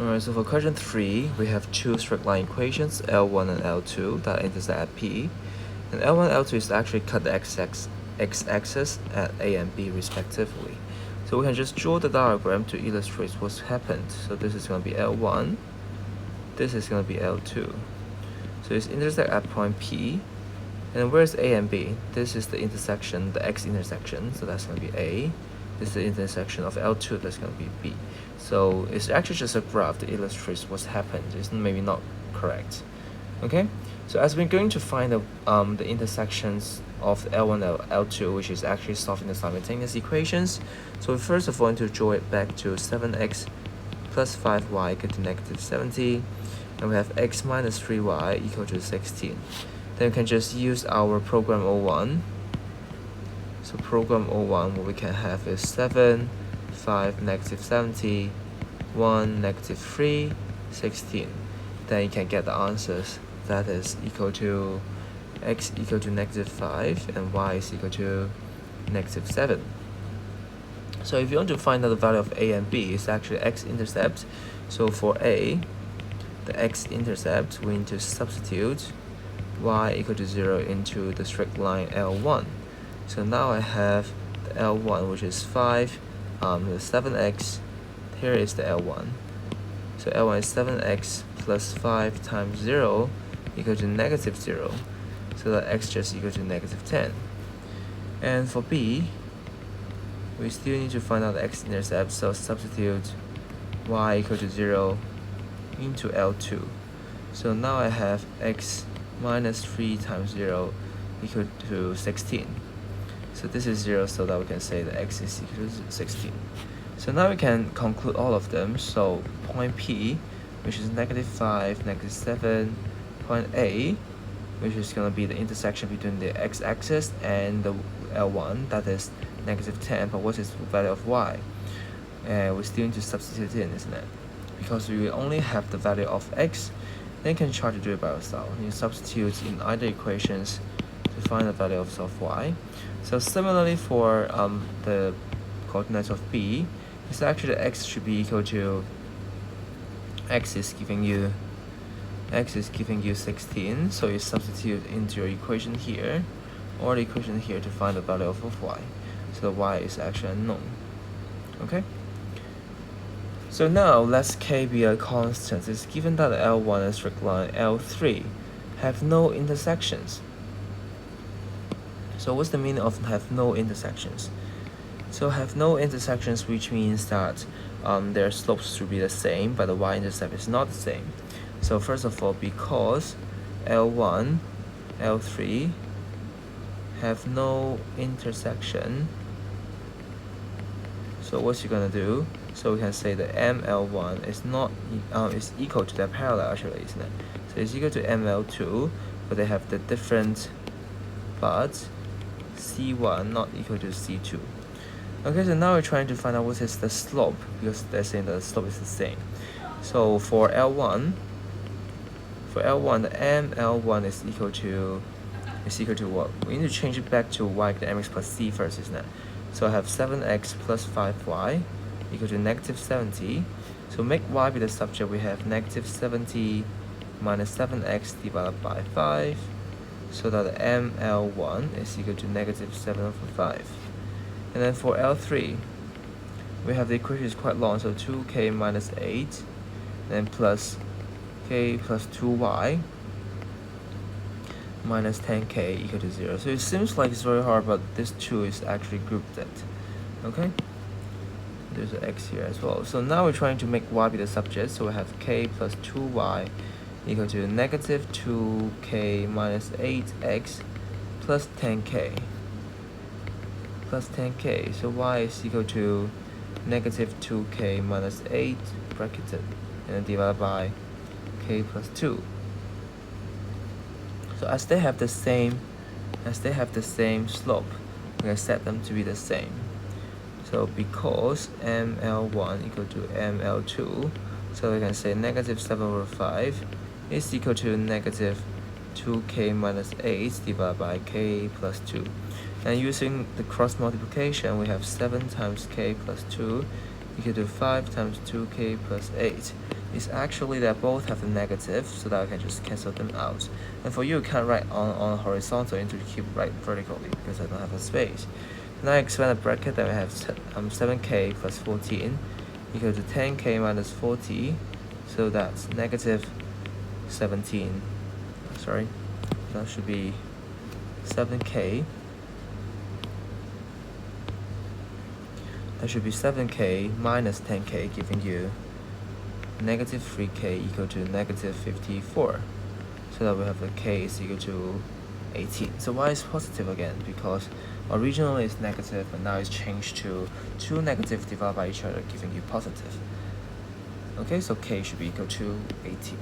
Alright, so for question 3, we have two straight line equations, L1 and L2, that intersect at P. And L1 and L2 is actually cut the x-axis at A and B respectively. So we can just draw the diagram to illustrate what's happened. So this is going to be L1, this is going to be L2. So it's intersect at point P. And where's A and B? This is the intersection, the x intersection, so that's going to be A. This is the intersection of L2, that's going to be B. So it's actually just a graph that illustrates what's happened. It's maybe not correct. Okay? So as we're going to find the intersections of L1 and L2, which is actually solving the simultaneous equations, so we first of all need to draw it back to 7x plus 5y equal to negative 70. And we have x minus 3y equal to 16. Then we can just use our program 01. So program 01, what we can have is 7, 5, negative 70, 1, negative 3, 16. Then you can get the answers. That is equal to x equal to negative 5 and y is equal to negative 7. So if you want to find out the value of a and b, it's actually x-intercept. So for a, the x-intercept, we need to substitute y equal to 0 into the straight line L1. So now I have the L1, which is 5, the 7x, here is the L1. So L1 is 7x plus 5 times 0 equal to negative 0. So that x just equal to negative 10. And for b, we still need to find out the x-intercept, so substitute y equal to 0 into L2. So now I have x minus 3 times 0 equal to 16. So this is 0, so that we can say that x is equal to 16. So now we can conclude all of them. So point P, which is negative 5, negative 7, point A, which is going to be the intersection between the x-axis and the L1, that is negative 10, but what is the value of y? And we still need to substitute in, isn't it? Because we only have the value of x, then you can try to do it by yourself. You substitute in either equations to find the value of y. So similarly for the coordinates of b, it's actually x should be equal to x is giving you 16, so you substitute into your equation here or the equation here to find the value of y. So y is actually unknown. Okay? So now let's k be a constant. It's given that L1 and straight line L3 have no intersections. So what's the meaning of have no intersections? So have no intersections, which means that their slopes should be the same, but the y-intercept is not the same. So first of all, because L1, L3 have no intersection, so what you're gonna do? So we can say that ML1 is not is equal to their parallel, actually, isn't it? So it's equal to ML2, but they have the different, but C1 not equal to C2. Okay, so now we're trying to find out what is the slope, because they're saying that the slope is the same. So for L1, the ML1 is equal to what? We need to change it back to y equal to mx plus c first, isn't it? So I have 7x plus 5y equal to negative 70. So make y be the subject, we have negative 70 minus 7x divided by 5. So that ML1 is equal to negative 7 over 5. And then for L3, we have the equation is quite long, so 2k minus 8, then plus k plus 2y minus 10k equal to 0. So it seems like it's very hard, but this 2 is actually grouped it. Okay? There's an x here as well. So now we're trying to make y be the subject, so we have k plus 2y equal to negative 2k minus 8x plus 10k. So y is equal to negative 2k minus 8 bracketed and then divided by k plus 2. So as they have the same slope, we can set them to be the same. So because ML1 equal to ML2, so we can say negative 7 over 5 is equal to negative 2k minus 8 divided by k plus 2. And using the cross multiplication, we have 7 times k plus 2 equal to 5 times 2k plus 8. is actually that both have the negative, so that I can just cancel them out. And for you, you can't write on horizontal, you need to keep write vertically because I don't have a space. Now I expand the bracket, then we have 7k plus 14 equal to 10k minus 40, so that's negative 17. Sorry, that should be 7k. That should be 7k minus 10k, giving you negative 3k equal to negative 54. So that we have the k is equal to 18. So y is positive again because originally it's negative, but now it's changed to two negatives divided by each other, giving you positive. Okay, so k should be equal to 18.